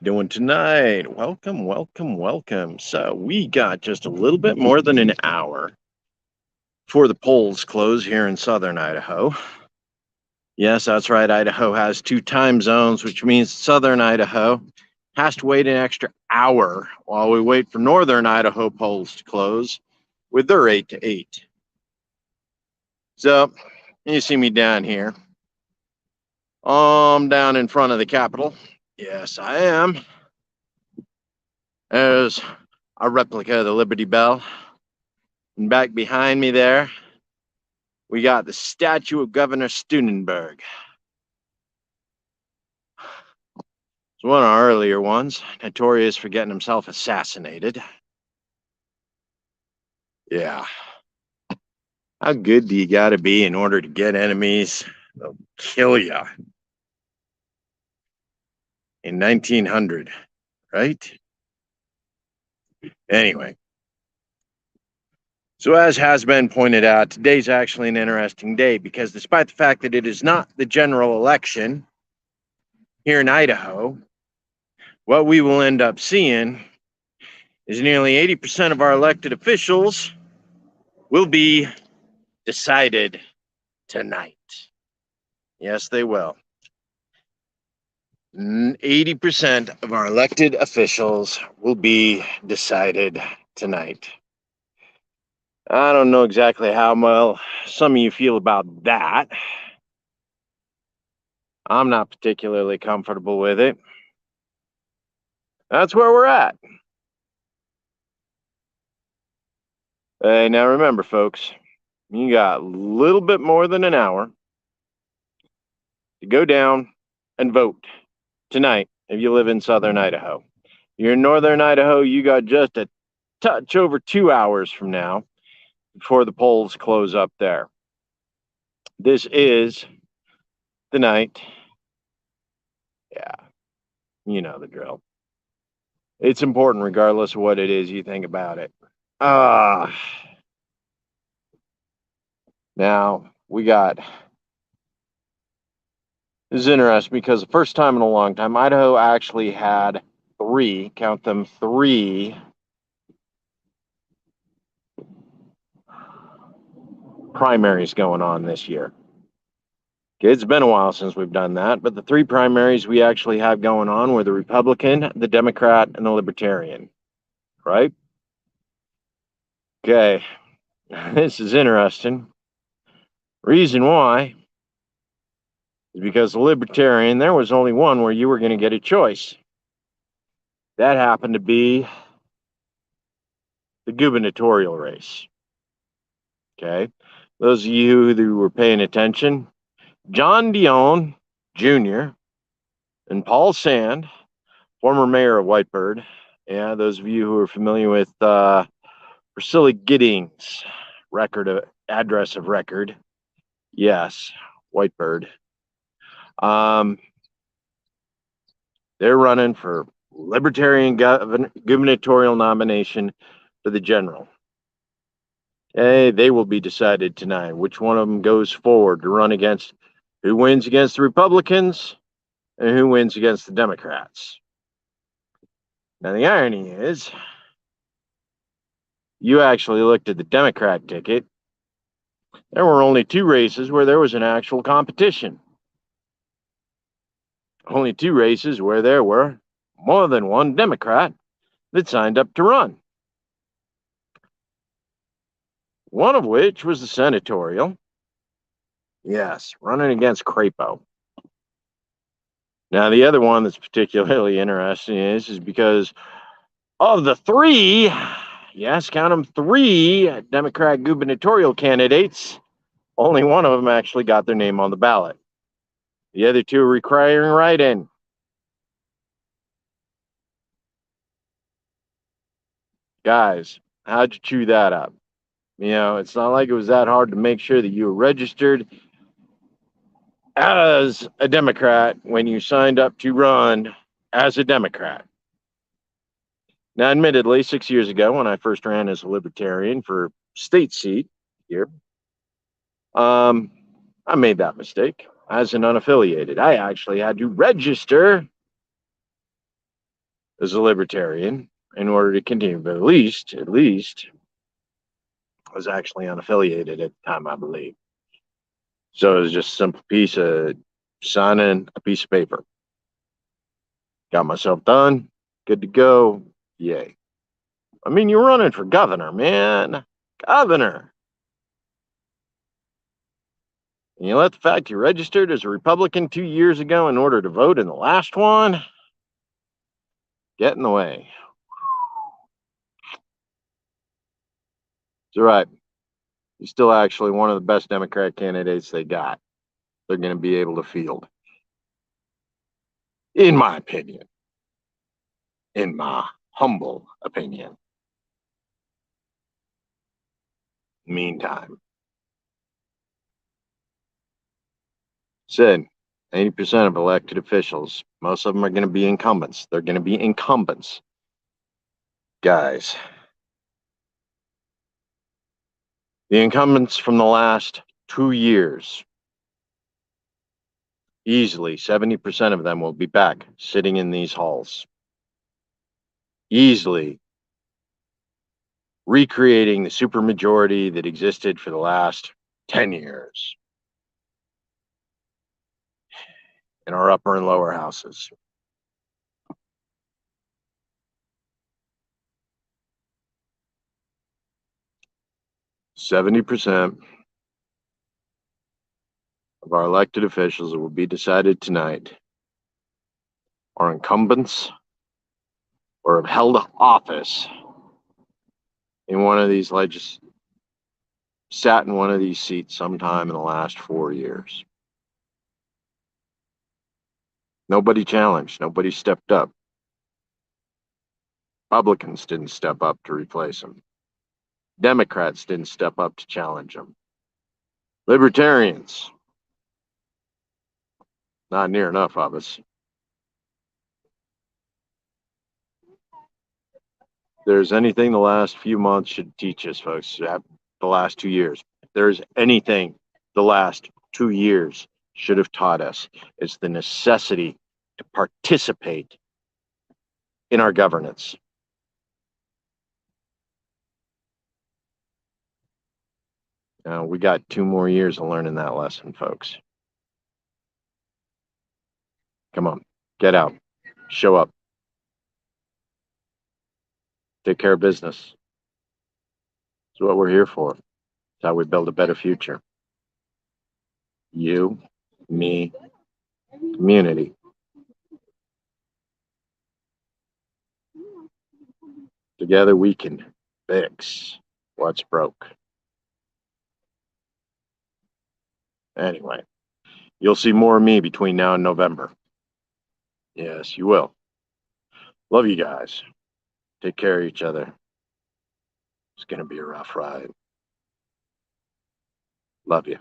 doing tonight? Welcome, welcome, welcome. So, we got just a little bit more than an hour before the polls close here in southern Idaho. Yes, that's right. Idaho has two time zones, which means southern Idaho has to wait an extra hour while we wait for northern Idaho polls to close with their 8 to 8. So, you see me down here. Down in front of the Capitol. Yes, I am. There's a replica of the Liberty Bell. And back behind me there, we got the statue of Governor Steunenberg. It's one of our earlier ones, notorious for getting himself assassinated. Yeah. How good do you gotta be in order to get enemies? They'll kill you. In 1900, right? Anyway. So, as has been pointed out, today's actually an interesting day because despite the fact that it is not the general election here in Idaho, what we will end up seeing is nearly 80% of our elected officials will be decided tonight. Yes, they will. 80% of our elected officials will be decided tonight. I don't know exactly how well some of you feel about that. I'm not particularly comfortable with it. That's where we're at. Hey, now remember, folks, you got a little bit more than an hour to go down and vote tonight if you live in southern Idaho. You're in northern Idaho, you got just a touch over 2 hours from now before the polls close up there. This is the night. Yeah, you know the drill. It's important regardless of what it is you think about it. Now we got. This is interesting because the first time in a long time, Idaho actually had three, count them, three primaries going on this year. Okay, it's been a while since we've done that, but the three primaries we actually have going on were the Republican, the Democrat, and the Libertarian, right? Okay, this is interesting. Reason why is because the Libertarian, there was only one where you were going to get a choice. That happened to be the gubernatorial race. Okay, those of you who were paying attention, John Dion Jr. and Paul Sand, former mayor of Whitebird. Yeah, those of you who are familiar with Priscilla Giddings' address of record, yes, Whitebird. They're running for Libertarian gubernatorial nomination for the general. They will be decided tonight. Which one of them goes forward to run against who wins against the Republicans and who wins against the Democrats. Now, the irony is, you actually looked at the Democrat ticket. There were only two races where there was an actual competition. Only two races where there were more than one Democrat that signed up to run. One of which was the senatorial. Yes, running against Crapo. Now, the other one that's particularly interesting is because of the three, yes, count them, three Democrat gubernatorial candidates, only one of them actually got their name on the ballot. The other two are requiring write-in. Guys, how'd you chew that up? You know, it's not like it was that hard to make sure that you were registered as a Democrat when you signed up to run as a Democrat. Now, admittedly, 6 years ago, when I first ran as a Libertarian for state seat here, I made that mistake as an unaffiliated. I actually had to register as a libertarian in order to continue, but at least I was actually unaffiliated at the time, I believe. So it was just a simple piece of signing a piece of paper. Got myself done, good to go. Yay. I mean, you're running for governor, man. Governor. And you let the fact you registered as a Republican 2 years ago in order to vote in the last one get in the way. It's all right. He's still actually one of the best Democrat candidates they got. They're going to be able to field, in my opinion, in my humble opinion. Meantime, said 80% of elected officials, most of them are going to be incumbents. They're going to be incumbents. Guys, the incumbents from the last 2 years, easily 70% of them will be back sitting in these halls. Easily recreating the supermajority that existed for the last 10 years in our upper and lower houses. %70 of our elected officials that will be decided tonight are incumbents or have held office in one of these sat in one of these seats sometime in the last 4 years. Nobody challenged, nobody stepped up. Republicans didn't step up to replace them. Democrats didn't step up to challenge them. Libertarians, not near enough of us. There's anything the last few months should teach us, folks, the last 2 years. If there's anything the last 2 years should have taught us, it's the necessity to participate in our governance. We got 2 more years of learning that lesson, folks. Come on, get out, show up, take care of business. It's what we're here for. It's how we build a better future. You, me, community. Together we can fix what's broke. Anyway, you'll see more of me between now and November. Yes, you will. Love you guys. Take care of each other. It's going to be a rough ride. Love you.